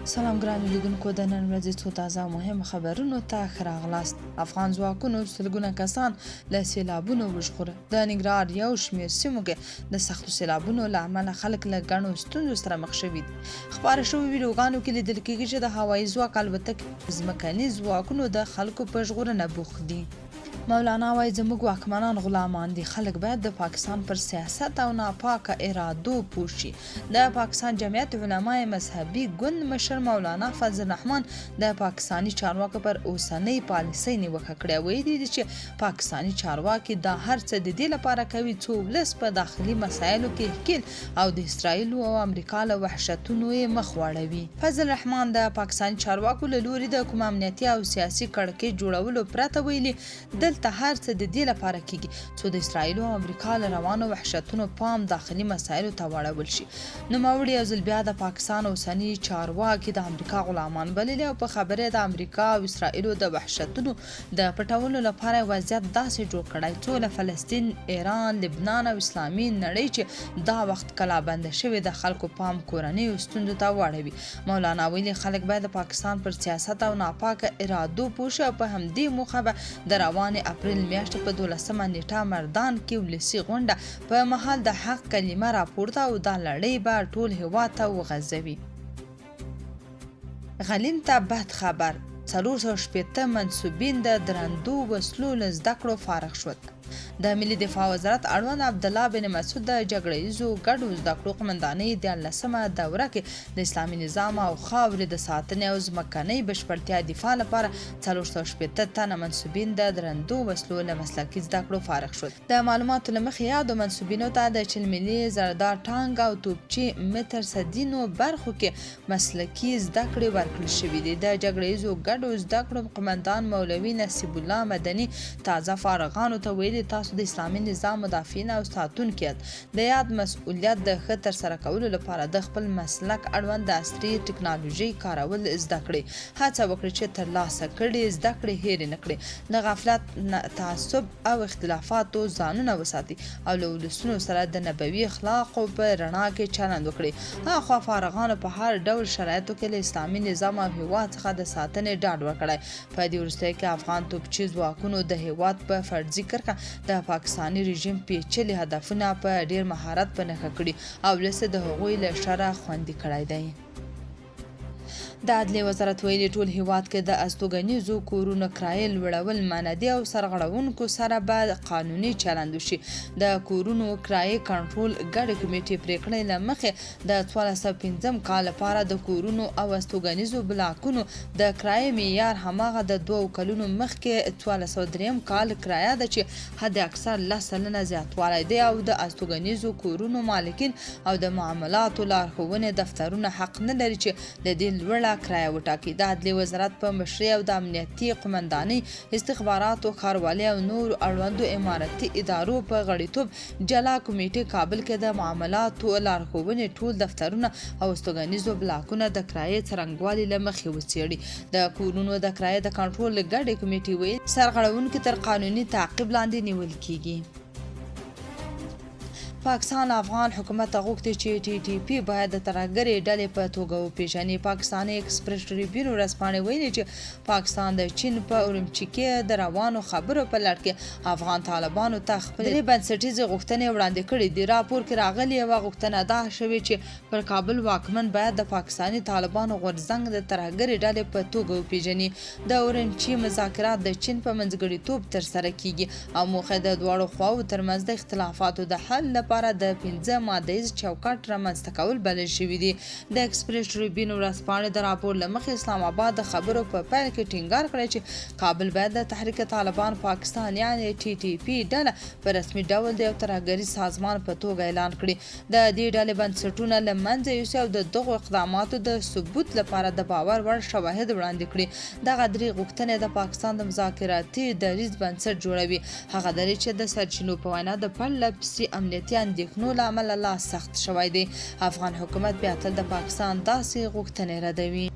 سلام ګران لیدونکو، د نن ورځې څو تازه مهم خبرونو ته ښه راغلاست. افغان ځواکونو سلګونه کسان له سیلابونو وژغورل. د ننګرهار یو شمېر سیمو کې د سختو سیلابونو له امله خلک له ګڼو ستونزو سره مخ شوي دي. خپاره شوي ویډیوګانو کې لیدل کېږي چې د هوایي ځواک الوتکې ځمکني ځواکونو د خلکو په ژغورنه بوخت دي. مولانا وایي زموږ واکمنان غلامان دي. خلک باید د پاکستان پر سیاست او ناپاکه ارادو پوه شي. د پاکستان جمعیت علماء مذهبي ګوند مشر مولانا فضل الرحمن د پاکستاني چارواکو پر اوسنۍ پالیسۍ نیوکه کړې. ویلي دي چې پاکستاني چارواکي دا هر څه د دې لپاره کوي څو ولس په داخلي مسایلو کې ښکیل او د اسرائیل او امریکا له وحشتونو یې مخ واړوي. فضل الرحمن د پاکستاني چارواکو له لوري د کوم امنیتي او سیاسي کړکۍ جوړولو پرته ویلي دلته هر څه د دې لپاره کیږي څو د اسرائیل او امریکا له روانو وحشتونو پام داخلي مسایلو ته واړول شي. نوموړي یو ځل بیا د پاکستان اوسني چارواکي د امریکا غلامان بللي او په خبره د امریکا او اسرائیلو د وحشتونو د پټولو لپاره وضعیت داسې جوړ کړی څو له فلسطین، ایران، لبنان او اسلامي نړۍ چې دا وخت کلا بنده شوې د خلکو پام کورنیو ستونزو ته واړوي. مولانا ویلي خلک باید د پاکستان پر سیاست او ناپاکه ارادو پوه شي او په همدې موخه به د روانې اپریل میاشتې په 12مه نیټه مردان کې ولسي غونډه په مهال د حق کلمه راپورته او دا لړۍ به ټول هېواد ته وغځوي. غلیم ته بد خبر. 460 منصوبین د درندو وسلو له زده کړو فارغ شول. د ملي دفاع وزارت اړوند عبدالله بن مسعود د جګړه ییزو ګډو زده کړو قمندانۍ د 14مه دوره کې د اسلامي نظام او خاورې د ساتنې او ځمکنۍ بشپړتیا دفاع لپاره 460 تنه منصوبین د درندو وسلو له مسلکي زده کړو فارغ شول. د معلوماتو له مخې یادو منصوبینو ته د چلملي، زردار ټانک او توپچي متر صدینو برخو کې مسلکي زده کړې ورکړل شوې دي. د جګړه ییزو ګډو زده کړو قمندان مولوي نصیب الله مدني تازه فارغانو ته ویلي تاسو د اسلامي نظام مدافعین او ساتونکي یاست. د یاد مسؤلیت د ښه ترسره کولو لپاره د خپل مسلک اړوند د عصري ټکنالوژۍ کارول زده کړئ. هڅه وکړئ چې ترلاسه کړي زده کړې هېرې نه کړئ. له غفلت، تعصب او اختلافاتو ځانونه وساتئ او له ولسونو سره د نبوي اخلاقو په رڼا کې چلند وکړئ. هاخوا فارغانو په هر ډول شرایطو کې له اسلامي نظام او هېواد څخه د ساتنې ډاډ ورکړی. په دې وروستیو کې افغان توپچي ځواکونو د هېواد په فرضي کرښه د پاکستاني رژیم پیچلي هدفونه په ډیر مهارت په نښه کړي او ولس د هغوی له شره خوندي کړی دی. د عدلیې وزارت ویلي ټول هیواد کې د استوګنیزو کورونو کرایې لوړول منع دي او سرغړونکو سره به قانوني چلند وشي. د کورونو کرایې کنټرول ګډې کمیټې پریکړې له مخې د 1405 کال لپاره د کورونو او استوګنیزو بلاکونو د کرایې معیار هماغه د 2 کلونو مخکې 1403 کال کرایه ده چې حد اکثر 10 سلنه زیاتوالی دی او د استوګنیزو کورونو مالکین او د معاملاتو لارښوونې دفترونه حق نه لري چې د دې لوړه کرایه وټاکي. د عدلیې وزارت په مشرۍ او د امنیتي قمندانۍ، استخباراتو، ښاروالۍ او نورو اړوندو امارتي ادارو په غړیتوب جلا کمیټې کابل کې د معاملاتو لارښوونې ټول دفترونه او استوګنیزو بلاکونه د کرایې څرنګوالي له مخې وڅېړي. د کورونو د کرایې د کنټرول ګډې کمیټې ویل سرغړونکي تر قانوني تعقیب لاندې نیول کیږي. پاکستان افغان حکومت غوښتي چې ټي ټي پی باید د ترهګرې ډلې په توګه وپیژني. پاکستاني ایکسپریس ټریبیون ورځپاڼې ویلي چې پاکستان د چین په اورمچي کې د روانو خبرو په لړ کې افغان طالبانو ته خپل درې بنسټیزې غوښتنې وړاندې کړي دي. راپور کې راغلې یوه غوښتنه دا شوې چې پر کابل واکمن باید د پاکستاني طالبانو غورځنګ د ترهګرې ډلې په توګه وپیژني. د اورمچي مذاکرات د چین په منځګړیتوب ترسره کیږي او موخه د دواړو خواو ترمنځ د اختلافاتو د حل لپاره د 15 مادهیز چوکاټ رامنځته کول بلل شوي دي. د ایکسپریس ټریبیون ورځپاڼې د راپور له مخې اسلام آباد د خبرو په پیل کې ټینګار کړی چې کابل باید د تحریک طالبان پاکستان یعنی ټي ټي پی ډله په رسمي ډول د یو ترهګري سازمان په توګه اعلان کړي. د دې ډلې بنسټونه له منځه یوسي او د دغو اقداماتو د ثبوت لپاره د باور وړ شواهد وړاندې کړي. دغه درې غوښتنې د پاکستان د مذاکراتي دریځ بنسټ جوړوي. هغه درې چې د سرچینو په وینا د پرله پسې امنیتي اندېښنو له امله لا سخت شوی دی. افغان حکومت بیا تل د پاکستان داسې غوښتنې ردوي.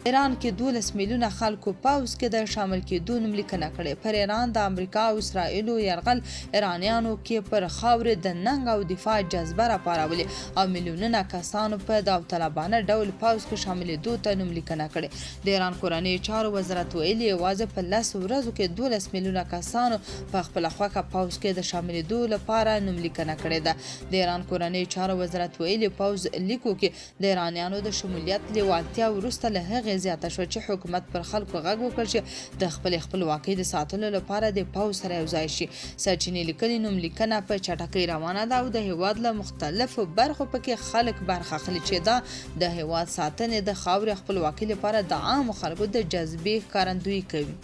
ایران کې 12 میلیونه خلکو پوځ کې د شامل کېدو نوملیکنه کړې. پر ایران د امریکا او اسرائیلو یرغل ایرانیانو کې پر خاورې د ننګ او دفاع جذبه راپارولې او میلیونونه کسانو په داوطلبانه ډول پوځ کې شاملېدو ته نوملیکنه کړې. د ایران کورنۍ چارو وزارت ویلي یوازې په 10 ورځو کې 12 میلیونه کسانو په خپله خوښه پوځ کې د شاملېدو لپاره نوملیکنه کړې ده. د ایران کورنۍ چارو وزارت ویلي پوځ لیکو کې د ایرانیانو د شمولیت لیوالتیا وروسته له هغې زیاته شوه چې حکومت پر خلکو غږ وکړ چې د خپلې خپلواکۍ د ساتلو لپاره د پوځ سره یوځای شي. سرچینې لیکلي نوملیکنه په چټکۍ روانه ده او د هیواد له مختلفو برخو پکې خلک برخه اخلي چې دا د هیواد ساتنې د خاورې خپلواکۍ لپاره د عامو خلکو د جذبې ښکارندویي کوي.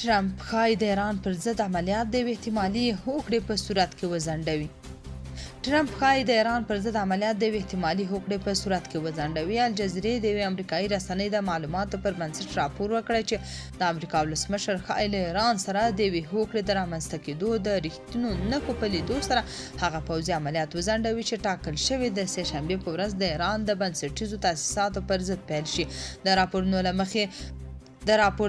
ټرمپ ښایي د ایران پر ضد عملیات د یوې احتمالي هوکړې په صورت کې وځنډوي. ټرمپ ښایي د ایران پر ضد عملیات د یوې احتمالي هوکړې په صورت کې وځنډوي. الجزیرې د یوې امریکایي رسنۍ د معلوماتو پر بنسټ راپور ورکړی چې د امریکا ولسمشر ښایي له ایران سره د یوې هوکړې د رامنځته کېدو د رښتینو نښو په لیدو سره هغه پوځي عملیات وځنډوي چې ټاکل شوي د سې شنبې په ورځ د ایران د بنسټیزو تاسیساتو پر ضد پیل شي. د راپور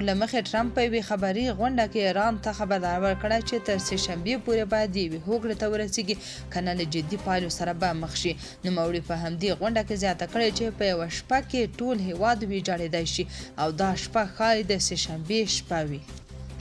له مخې ټرمپ په یوې خبري غونډه کې ایران ته خبرداری ورکړی چې تر سې شنبې پورې باید یوې هوکړې ته ورسیږي که نه له جدي پایلو سره به مخ شي. نوموړي په همدې غونډه کې زیاته کړې چې په یوه شپه کې ټول هیواد ویجاړېدی شي او دا شپه ښایي د سې شنبې شپه وي.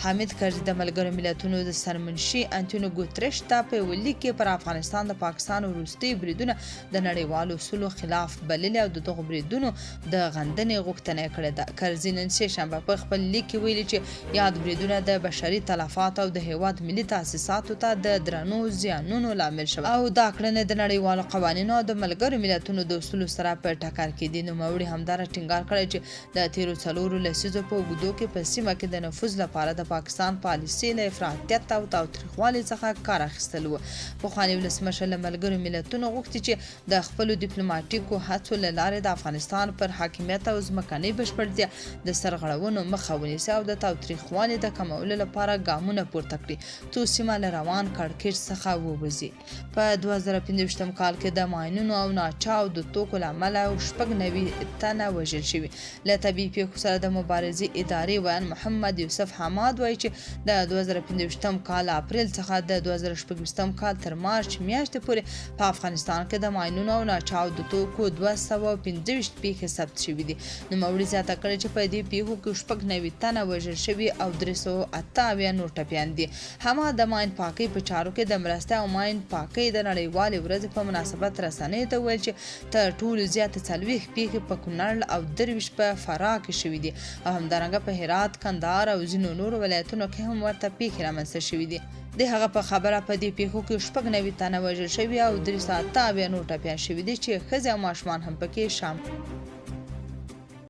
حامد کرزي د ملګرو ملتونو د سرمنشي انټونیو ګوتریش ته په یوه لیک کې پر افغانستان د پاکستان وروستي بریدونه د نړیوالو اصولو خلاف بللي او د دغو بریدونو د غندنې غوښتنه یې کړې ده. کرزي نن سې شنبه په خپل لیک کې ویلي چې یاد بریدونه د بشري تلفاتو او د هیواد ملي تاسیساتو ته د درنو زیانونو لامل شوي او دا کړنې د نړیوالو قوانینو او د ملګرو ملتونو د اصولو سره په ټکر کې دي. نوموړي همدارس ټینګار کړی چې د تیرو 4 لسیزو په اوږدو کې په سیمه کې د نفوذ لپاره د پاکستان پالیسي له افراطیت او تاوتریخوالي څخه کار اخیستل و. پخواني ولسمشر له ملګرو ملتونو غوښتي چې د خپلو ډیپلوماټیکو هڅو له لارې د افغانستان پر حاکمیت او ځمکنۍ بشپړتیا د سرغړونو مخه ونیسي او د تاوتریخوالي د کمولو لپاره ګامونه پورته کړي څو سیمه له روان کړکېچ څخه ووځي. په 2015 کال کې د ماینونو او ناچاو د توکو له امله 96 تنه وژل شوي. له طبیعي پیښو سره د مبارزې ادارې ویان محمد یوسف حماد وایي چې د 2015 کال اپریل څخه د 2016 کال تر مارچ میاشتې پورې په افغانستان کې د ماینونو او ناچاو د توکو 225 پیښې ثبت شوي دي. نوموړي زیاته کړې چې په دې پیښو کې 96 تنه وژل شوي او 378 نور ټپیان دي. حماد د ماین پاکۍ په چارو کې د مرستې او ماین پاکۍ د نړیوالې ورځې په مناسبت رسنیو ته ویل چې تر ټولو زیاتې 40 پیښې په کونړ او 23 په فراه کې شوي دي او همدارنګه په هرات، کندهار او ځینو نورو ولایتونو کې هم ورته پیښې رامنځته شوي دي. د هغه په خبره په دې پیښو کې 96 تنه وژل شوي او 378 نور ټپیان شوي دي چې ښځې او ماشومان هم پکې شامل